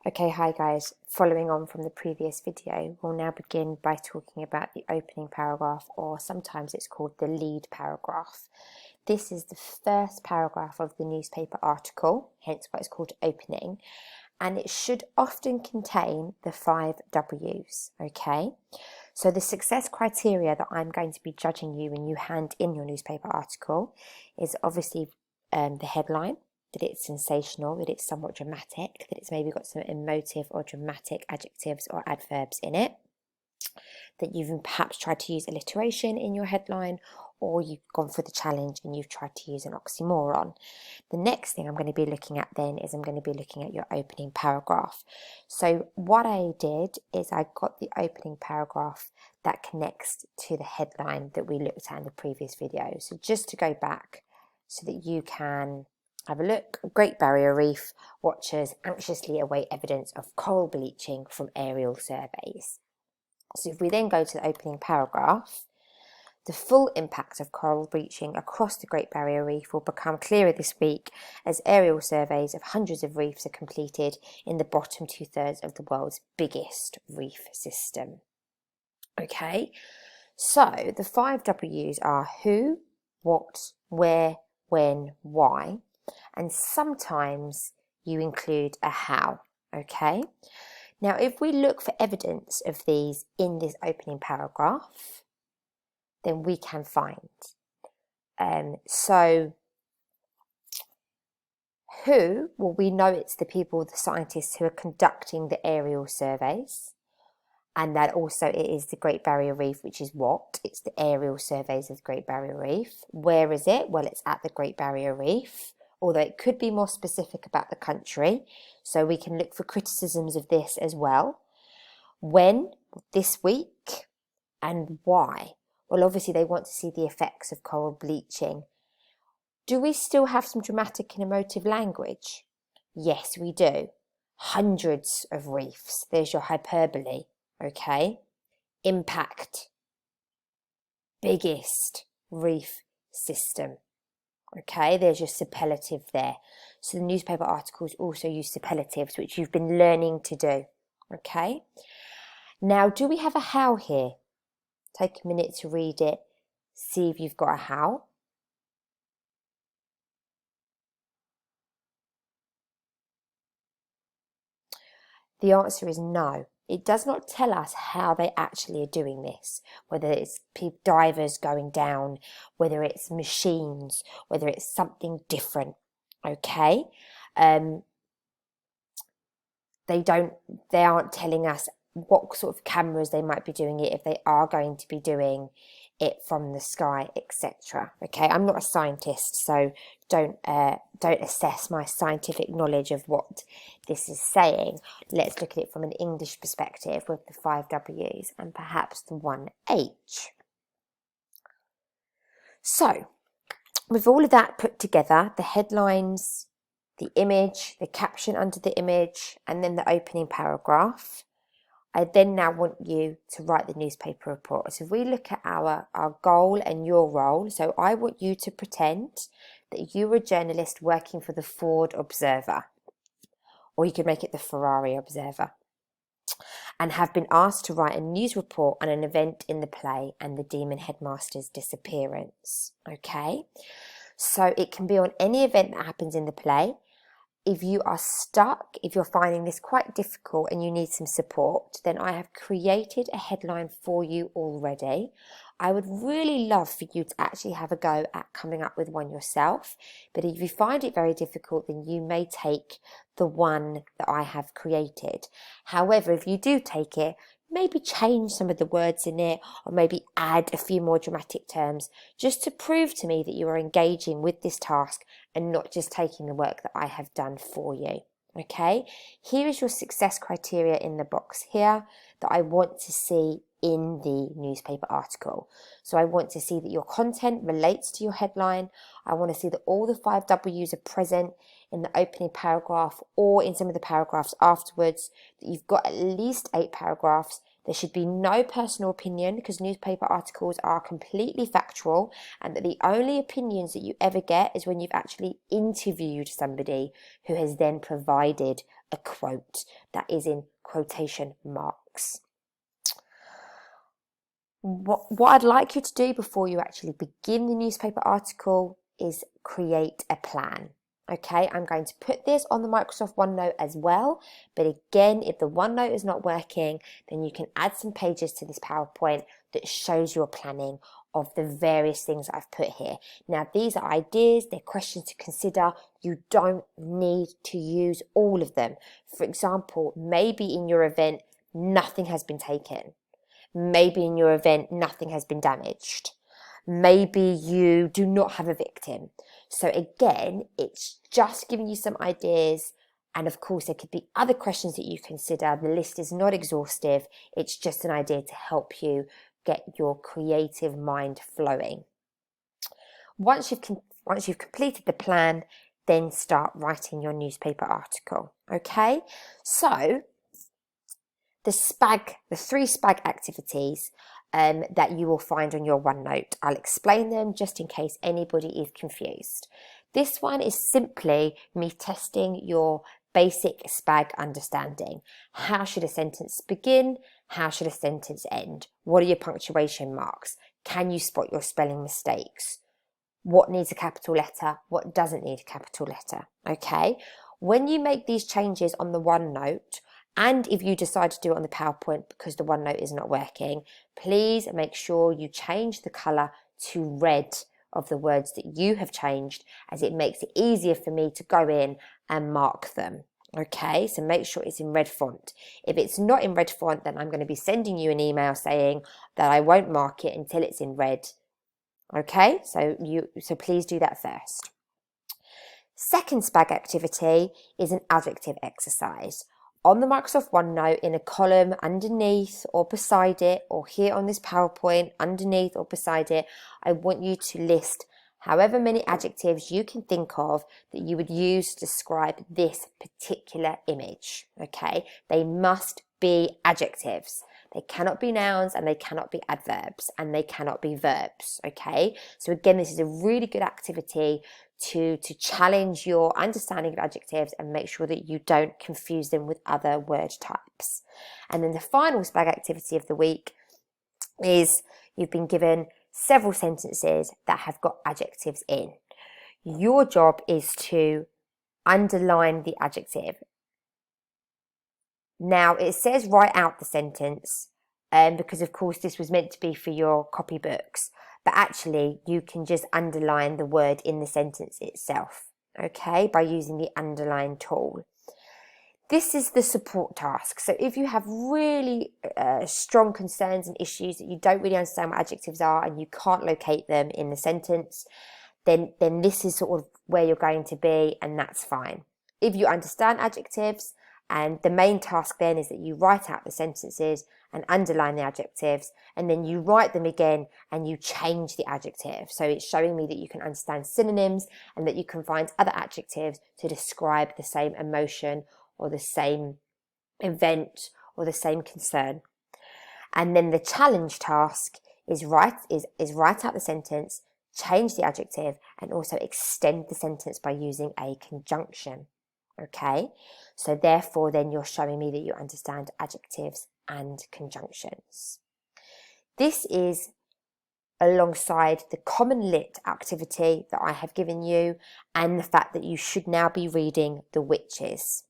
Okay, hi guys. Following on from the previous video, we'll now begin by talking about the opening paragraph, or sometimes it's called the lead paragraph. This is the first paragraph of the newspaper article, hence why it's called opening, and it should often contain the 5 W's, okay? So the success criteria that I'm going to be judging you when you hand in your newspaper article is obviously the headline, that it's sensational, that it's somewhat dramatic, that it's maybe got some emotive or dramatic adjectives or adverbs in it, that you've perhaps tried to use alliteration in your headline, or you've gone for the challenge and you've tried to use an oxymoron. The next thing I'm going to be looking at then is I'm going to be looking at your opening paragraph. So what I did is I got the opening paragraph that connects to the headline that we looked at in the previous video. So just to go back so that you can have a look. Great Barrier Reef watchers anxiously await evidence of coral bleaching from aerial surveys. So if we then go to the opening paragraph, the full impact of coral bleaching across the Great Barrier Reef will become clearer this week as aerial surveys of hundreds of reefs are completed in the bottom 2/3 of the world's biggest reef system. Okay, so the 5 W's are who, what, where, when, why, and sometimes you include a how, okay? Now, if we look for evidence of these in this opening paragraph, then we can find. So who? Well, we know it's the people, the scientists who are conducting the aerial surveys, and that also it is the Great Barrier Reef, which is what? It's the aerial surveys of the Great Barrier Reef. Where is it? Well, it's at the Great Barrier Reef, although it could be more specific about the country, so we can look for criticisms of this as well. When? This week. And why? Well, obviously they want to see the effects of coral bleaching. Do we still have some dramatic and emotive language? Yes, we do. Hundreds of reefs. There's your hyperbole, okay? Impact. Biggest reef system. Okay, there's your superlative there. So the newspaper articles also use superlatives, which you've been learning to do. Okay. Now, do we have a how here? Take a minute to read it. See if you've got a how. The answer is no. It does not tell us how they actually are doing this, whether it's divers going down, whether it's machines, whether it's something different, okay? They aren't telling us what sort of cameras they might be doing it, if they are going to be doing it from the sky, etc. Okay, I'm not a scientist, so don't assess my scientific knowledge of what this is saying. Let's look at it from an English perspective with the 5 W's and perhaps the 1 H. So, with all of that put together, the headlines, the image, the caption under the image, and then the opening paragraph, I then now want you to write the newspaper report. So if we look at our goal and your role, so I want you to pretend that you were a journalist working for the Ford Observer, or you could make it the Ferrari Observer, and have been asked to write a news report on an event in the play and the Demon Headmaster's disappearance. Okay, so it can be on any event that happens in the play. If you are stuck, if you're finding this quite difficult and you need some support, then I have created a headline for you already. I would really love for you to actually have a go at coming up with one yourself. But if you find it very difficult, then you may take the one that I have created. However, if you do take it, maybe change some of the words in it, or maybe add a few more dramatic terms, just to prove to me that you are engaging with this task and not just taking the work that I have done for you. Okay, here is your success criteria in the box here that I want to see in the newspaper article. So I want to see that your content relates to your headline. I want to see that all the 5 W's are present in the opening paragraph or in some of the paragraphs afterwards, that you've got at least 8 paragraphs. There should be no personal opinion, because newspaper articles are completely factual, and that the only opinions that you ever get is when you've actually interviewed somebody who has then provided a quote that is in quotation marks. What I'd like you to do before you actually begin the newspaper article is create a plan. Okay, I'm going to put this on the Microsoft OneNote as well, but again, if the OneNote is not working, then you can add some pages to this PowerPoint that shows your planning of the various things I've put here. Now, these are ideas, they're questions to consider. You don't need to use all of them. For example, maybe in your event, nothing has been taken. Maybe in your event, nothing has been damaged. Maybe you do not have a victim. So again, it's just giving you some ideas. And of course, there could be other questions that you consider. The list is not exhaustive. It's just an idea to help you get your creative mind flowing. Once you've completed the plan, then start writing your newspaper article. Okay, so the three SPAG activities that you will find on your OneNote. I'll explain them just in case anybody is confused. This one is simply me testing your basic SPAG understanding. How should a sentence begin? How should a sentence end? What are your punctuation marks? Can you spot your spelling mistakes? What needs a capital letter? What doesn't need a capital letter? Okay. When you make these changes on the OneNote, and if you decide to do it on the PowerPoint because the OneNote is not working, please make sure you change the colour to red of the words that you have changed, as it makes it easier for me to go in and mark them. Okay, so make sure it's in red font. If it's not in red font, then I'm going to be sending you an email saying that I won't mark it until it's in red. Okay, so please do that first. Second SPAG activity is an adjective exercise. On the Microsoft OneNote, in a column underneath or beside it, or here on this PowerPoint underneath or beside it, I want you to list however many adjectives you can think of that you would use to describe this particular image. Okay, they must be adjectives. They cannot be nouns, and they cannot be adverbs, and they cannot be verbs. Okay, so again, this is a really good activity to challenge your understanding of adjectives and make sure that you don't confuse them with other word types. And then the final SPAG activity of the week is you've been given several sentences that have got adjectives in. Your job is to underline the adjective. Now, it says write out the sentence because, of course, this was meant to be for your copybooks. But actually, you can just underline the word in the sentence itself, okay, by using the underline tool. This is the support task. So if you have really strong concerns and issues that you don't really understand what adjectives are and you can't locate them in the sentence, then this is sort of where you're going to be, and that's fine. If you understand adjectives, and the main task then is that you write out the sentences and underline the adjectives, and then you write them again and you change the adjective. So it's showing me that you can understand synonyms and that you can find other adjectives to describe the same emotion or the same event or the same concern. And then the challenge task is write out the sentence, change the adjective, and also extend the sentence by using a conjunction. Okay, so therefore then you're showing me that you understand adjectives and conjunctions. This is alongside the common lit activity that I have given you and the fact that you should now be reading The Witches.